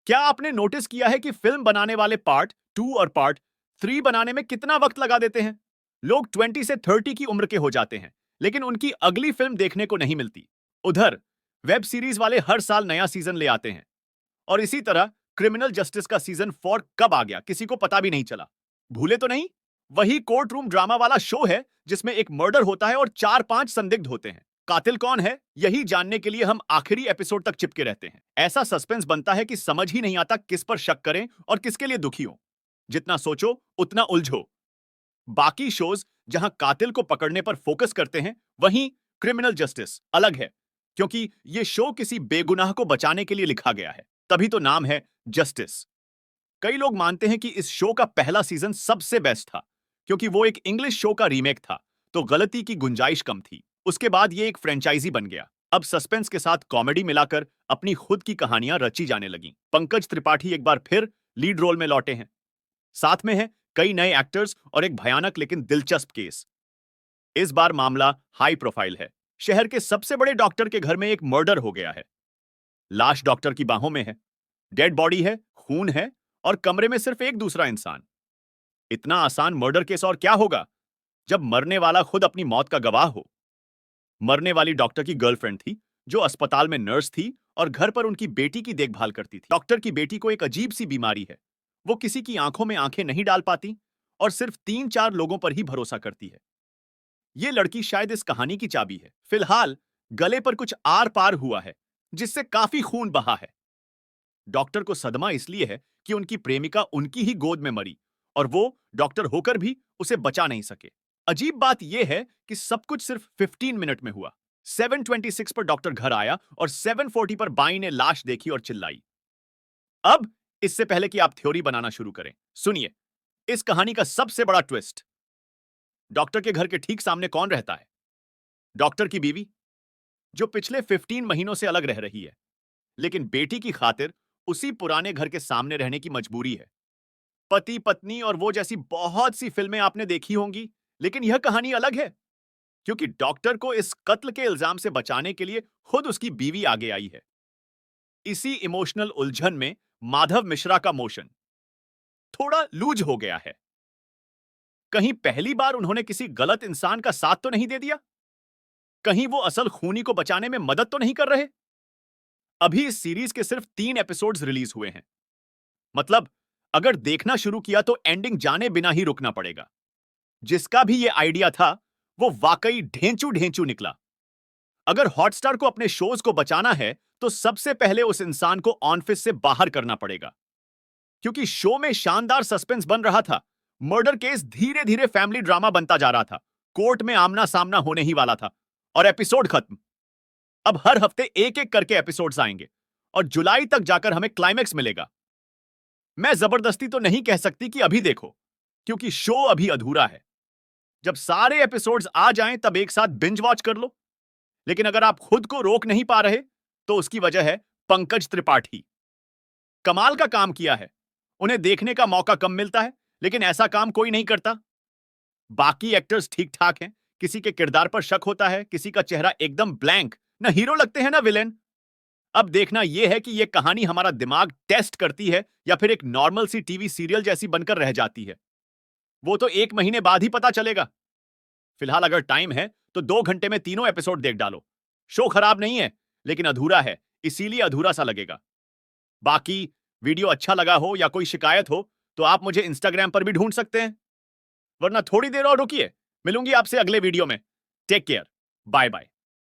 क्या आपने नोटिस किया है कि फिल्म बनाने वाले पार्ट 2 और पार्ट 3 बनाने में कितना वक्त लगा देते हैं? लोग 20 से 30 की उम्र के हो जाते हैं, लेकिन उनकी अगली फिल्म देखने को नहीं मिलती। उधर वेब सीरीज वाले हर साल नया सीजन ले आते हैं, और इसी तरह क्रिमिनल जस्टिस का सीजन 4 कब आ गया किसी को पता भी नहीं चला। भूले तो नहीं? वही कोर्ट रूम ड्रामा वाला शो है जिसमें एक मर्डर होता है और 4-5 संदिग्ध होते हैं। कातिल कौन है यही जानने के लिए हम आखिरी एपिसोड तक चिपके रहते हैं। ऐसा सस्पेंस बनता है कि समझ ही नहीं आता किस पर शक करें और किसके लिए दुखी हो। जितना सोचो उतना उलझो। बाकी शोज जहां कातिल को पकड़ने पर फोकस करते हैं, वहीं क्रिमिनल जस्टिस अलग है, क्योंकि यह शो किसी बेगुनाह को बचाने के लिए लिखा गया है, तभी तो नाम है जस्टिस। कई लोग मानते हैं कि इस शो का पहला सीजन सबसे बेस्ट था, क्योंकि वो एक इंग्लिश शो का रीमेक था, तो गलती की गुंजाइश कम थी। उसके बाद ये एक फ्रेंचाइजी बन गया। अब सस्पेंस के साथ कॉमेडी मिलाकर अपनी खुद की कहानियां रची जाने लगी। पंकज त्रिपाठी एक बार फिर लीड रोल में लौटे हैं। साथ में है कई नए एक्टर्स और एक भयानक लेकिन दिलचस्प केस। इस बार मामला हाई प्रोफाइल है। शहर के सबसे बड़े डॉक्टर के घर में एक मर्डर हो गया है। लाश डॉक्टर की बाहों में है, डेड बॉडी है, खून है, और कमरे में सिर्फ एक दूसरा इंसान। इतना आसान मर्डर केस और क्या होगा जब मरने वाला खुद अपनी मौत का गवाह हो। मरने वाली डॉक्टर की गर्लफ्रेंड थी, जो अस्पताल में नर्स थी और घर पर उनकी बेटी की देखभाल करती थी। डॉक्टर की बेटी को एक अजीब सी बीमारी है। वो किसी की आंखों में आंखें नहीं डाल पाती और सिर्फ 3-4 लोगों पर ही भरोसा करती है। ये लड़की शायद इस कहानी की चाबी है। फिलहाल गले पर कुछ आर पार हुआ है, जिससे काफी खून बहा है। डॉक्टर को सदमा इसलिए है कि उनकी प्रेमिका उनकी ही गोद में मरी, और वो डॉक्टर होकर भी उसे बचा नहीं सके। अजीब बात यह है कि सब कुछ सिर्फ 15 मिनट में हुआ। 7:26 पर डॉक्टर घर आया और 7:40 पर बाई ने लाश देखी और चिल्लाई। अब इससे पहले कि आप थ्योरी बनाना शुरू करें, सुनिए इस कहानी का सबसे बड़ा ट्विस्ट। डॉक्टर के घर के ठीक सामने कौन रहता है? डॉक्टर की बीवी, जो पिछले 15 महीनों से अलग रह रही है, लेकिन बेटी की खातिर उसी पुराने घर के सामने रहने की मजबूरी है। पति पत्नी और वो जैसी बहुत सी फिल्में आपने देखी होंगी, लेकिन यह कहानी अलग है, क्योंकि डॉक्टर को इस कत्ल के इल्जाम से बचाने के लिए खुद उसकी बीवी आगे आई है। इसी इमोशनल उलझन में माधव मिश्रा का मोशन थोड़ा लूज हो गया है। कहीं पहली बार उन्होंने किसी गलत इंसान का साथ तो नहीं दे दिया? कहीं वो असल खूनी को बचाने में मदद तो नहीं कर रहे? अभी इस सीरीज के सिर्फ 3 एपिसोड्स रिलीज हुए हैं। मतलब अगर देखना शुरू किया तो एंडिंग जाने बिना ही रुकना पड़ेगा। जिसका भी ये आइडिया था, वो वाकई ढेंचू ढेंचू निकला। अगर हॉटस्टार को अपने शोज को बचाना है, तो सबसे पहले उस इंसान को ऑफिस से बाहर करना पड़ेगा, क्योंकि शो में शानदार सस्पेंस बन रहा था। मर्डर केस धीरे धीरे फैमिली ड्रामा बनता जा रहा था। कोर्ट में आमना सामना होने ही वाला था, और एपिसोड खत्म। अब हर हफ्ते एक एक करके एपिसोड्स आएंगे, और जुलाई तक जाकर हमें क्लाइमेक्स मिलेगा। मैं जबरदस्ती तो नहीं कह सकती कि अभी देखो, क्योंकि शो अभी अधूरा है। जब सारे एपिसोड्स आ जाएं तब एक साथ बिंज वॉच कर लो। लेकिन अगर आप खुद को रोक नहीं पा रहे, तो उसकी वजह है पंकज त्रिपाठी। कमाल का काम किया है। उन्हें देखने का मौका कम मिलता है, लेकिन ऐसा काम कोई नहीं करता। बाकी एक्टर्स ठीक ठाक हैं, किसी के किरदार पर शक होता है, किसी का चेहरा एकदम ब्लैंक, ना हीरो लगते हैं ना विलेन। अब देखना यह है कि यह कहानी हमारा दिमाग टेस्ट करती है या फिर एक नॉर्मल सी टीवी सीरियल जैसी बनकर रह जाती है। वो तो 1 महीने बाद ही पता चलेगा। फिलहाल अगर टाइम है तो 2 घंटे में तीनों एपिसोड देख डालो। शो खराब नहीं है, लेकिन अधूरा है, इसीलिए अधूरा सा लगेगा। बाकी वीडियो अच्छा लगा हो या कोई शिकायत हो, तो आप मुझे इंस्टाग्राम पर भी ढूंढ सकते हैं। वरना थोड़ी देर और रुकिए, मिलूंगी आपसे अगले वीडियो में। Take care, bye bye.